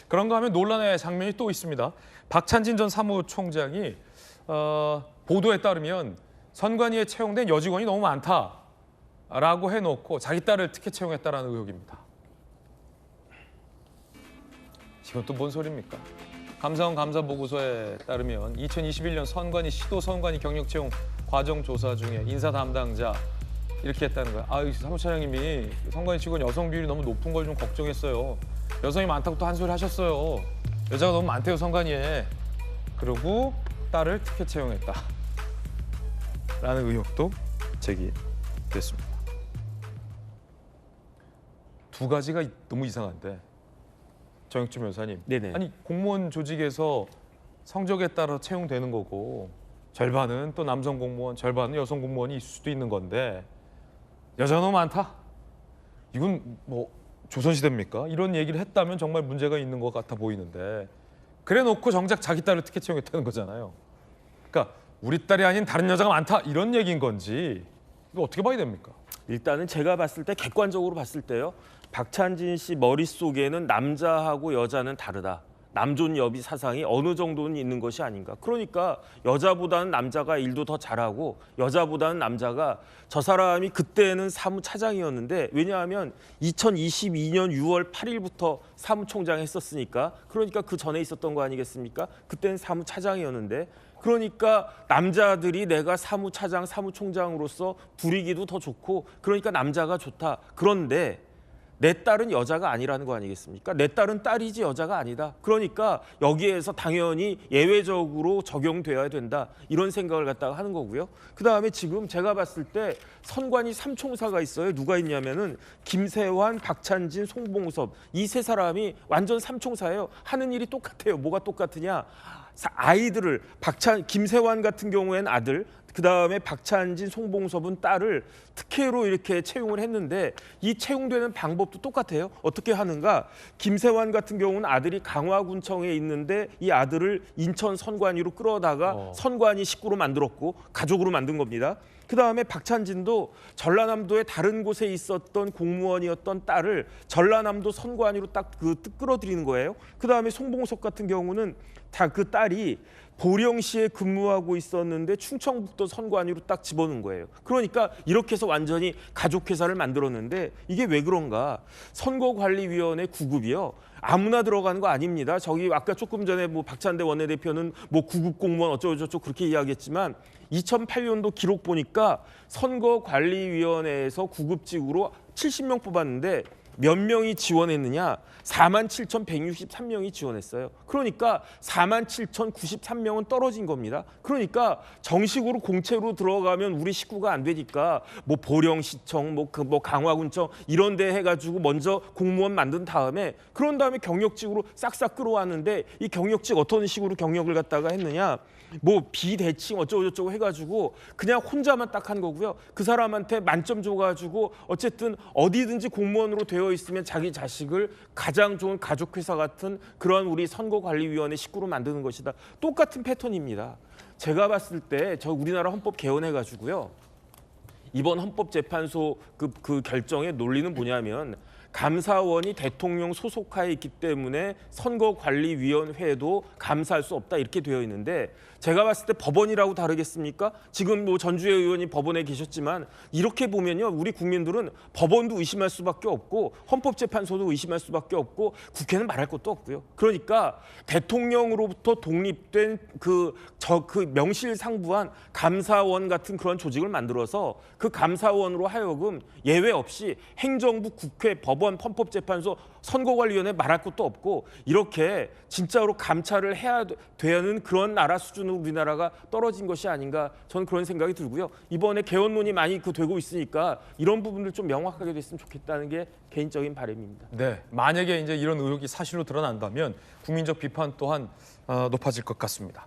그런가 하면 논란의 장면이 또 있습니다. 박찬진 전 사무총장이 보도에 따르면 선관위에 채용된 여직원이 너무 많다라고 해놓고 자기 딸을 특혜 채용했다라는 의혹입니다. 이건 또 뭔 소리입니까? 감사원 감사보고서에 따르면 2021년 선관위 시도 선관위 경력 채용 과정 조사 중에 인사 담당자 이렇게 했다는 거야. 사무차장님이 선관위 직원 여성 비율이 너무 높은 걸 좀 걱정했어요. 여성이 많다고 또 한 소리 하셨어요. 여자가 너무 많대요 선관위에. 그러고 딸을 특혜 채용했다. 라는 의혹도 제기됐습니다. 두 가지가 너무 이상한데. 정혁준 변호사님. 네네. 아니 공무원 조직에서 성적에 따라 채용되는 거고 절반은 또 남성 공무원, 절반은 여성 공무원이 있을 수도 있는 건데 여자가 너무 많다? 이건 뭐 조선시대입니까? 이런 얘기를 했다면 정말 문제가 있는 것 같아 보이는데 그래 놓고 정작 자기 딸을 특혜 채용했다는 거잖아요. 그러니까 우리 딸이 아닌 다른 여자가 많다 이런 얘기인 건지 이거 어떻게 봐야 됩니까? 일단은 제가 봤을 때 객관적으로 봤을 때요. 박찬진 씨 머릿속에는 남자하고 여자는 다르다. 남존여비 사상이 어느 정도는 있는 것이 아닌가. 그러니까 여자보다는 남자가 일도 더 잘하고 여자보다는 남자가 저 사람이 그때는 사무차장이었는데 왜냐하면 2022년 6월 8일부터 사무총장 했었으니까 그러니까 그 전에 있었던 거 아니겠습니까? 그때는 사무차장이었는데 그러니까 남자들이 내가 사무차장, 사무총장으로서 불이기도 더 좋고 그러니까 남자가 좋다. 그런데 내 딸은 여자가 아니라는 거 아니겠습니까? 내 딸은 딸이지 여자가 아니다. 그러니까 여기에서 당연히 예외적으로 적용돼야 된다. 이런 생각을 갖다가 하는 거고요. 그다음에 지금 제가 봤을 때 선관위 3총사가 있어요. 누가 있냐면은 김세환, 박찬진, 송봉섭 이 세 사람이 완전 3총사예요. 하는 일이 똑같아요. 뭐가 똑같으냐? 아이들을 김세환 같은 경우에는 아들, 그다음에 박찬진, 송봉섭은 딸을 특혜로 이렇게 채용을 했는데 이 채용되는 방법도 똑같아요. 어떻게 하는가? 김세환 같은 경우는 아들이 강화군청에 있는데 이 아들을 인천 선관위로 끌어다가 선관위 식구로 만들었고 가족으로 만든 겁니다. 그다음에 박찬진도 전라남도의 다른 곳에 있었던 공무원이었던 딸을 전라남도 선관위로 딱 끌어들이는 거예요. 그다음에 송봉석 같은 경우는 다 그 딸이 보령시에 근무하고 있었는데 충청북도 선관위로 딱 집어넣은 거예요. 그러니까 이렇게 해서 완전히 가족회사를 만들었는데 이게 왜 그런가? 선거관리위원회 9급이요. 아무나 들어가는 거 아닙니다. 저기 아까 조금 전에 뭐 박찬대 원내대표는 뭐 9급 공무원 어쩌고저쩌고 그렇게 이야기했지만 2008년도 기록 보니까 선거관리위원회에서 9급직으로 70명 뽑았는데 몇 명이 지원했느냐? 47,163명이 지원했어요. 그러니까 47,093명은 떨어진 겁니다. 그러니까 정식으로 공채로 들어가면 우리 식구가 안 되니까 뭐 보령시청, 뭐 강화군청 이런 데 해가지고 먼저 공무원 만든 다음에 그런 다음에 경력직으로 싹싹 끌어왔는데 이 경력직 어떤 식으로 경력을 갖다가 했느냐? 뭐 비대칭 어쩌고저쩌고 해가지고 그냥 혼자만 딱 한 거고요. 그 사람한테 만점 줘가지고 어쨌든 어디든지 공무원으로 되어 있으면 자기 자식을 가장 좋은 가족회사 같은 그런 우리 선거관리위원회 식구로 만드는 것이다. 똑같은 패턴입니다. 제가 봤을 때 저 우리나라 헌법 개헌해가지고요. 이번 헌법재판소 그 결정의 논리는 뭐냐면 감사원이 대통령 소속하에 있기 때문에 선거관리위원회도 감사할 수 없다 이렇게 되어 있는데 제가 봤을 때 법원이라고 다르겠습니까? 지금 뭐 전주혜 의원이 법원에 계셨지만 이렇게 보면요 우리 국민들은 법원도 의심할 수밖에 없고 헌법재판소도 의심할 수밖에 없고 국회는 말할 것도 없고요. 그러니까 대통령으로부터 독립된 그 명실상부한 감사원 같은 그런 조직을 만들어서 그 감사원으로 하여금 예외 없이 행정부, 국회, 법원, 헌법재판소, 선거관리위원회 말할 것도 없고 이렇게 진짜로 감찰을 해야 되는 그런 나라 수준으로 우리나라가 떨어진 것이 아닌가 저는 그런 생각이 들고요. 이번에 개헌론이 많이 되고 있으니까 이런 부분들 좀 명확하게 됐으면 좋겠다는 게 개인적인 바람입니다. 네, 만약에 이제 이런 의혹이 사실로 드러난다면 국민적 비판 또한 높아질 것 같습니다.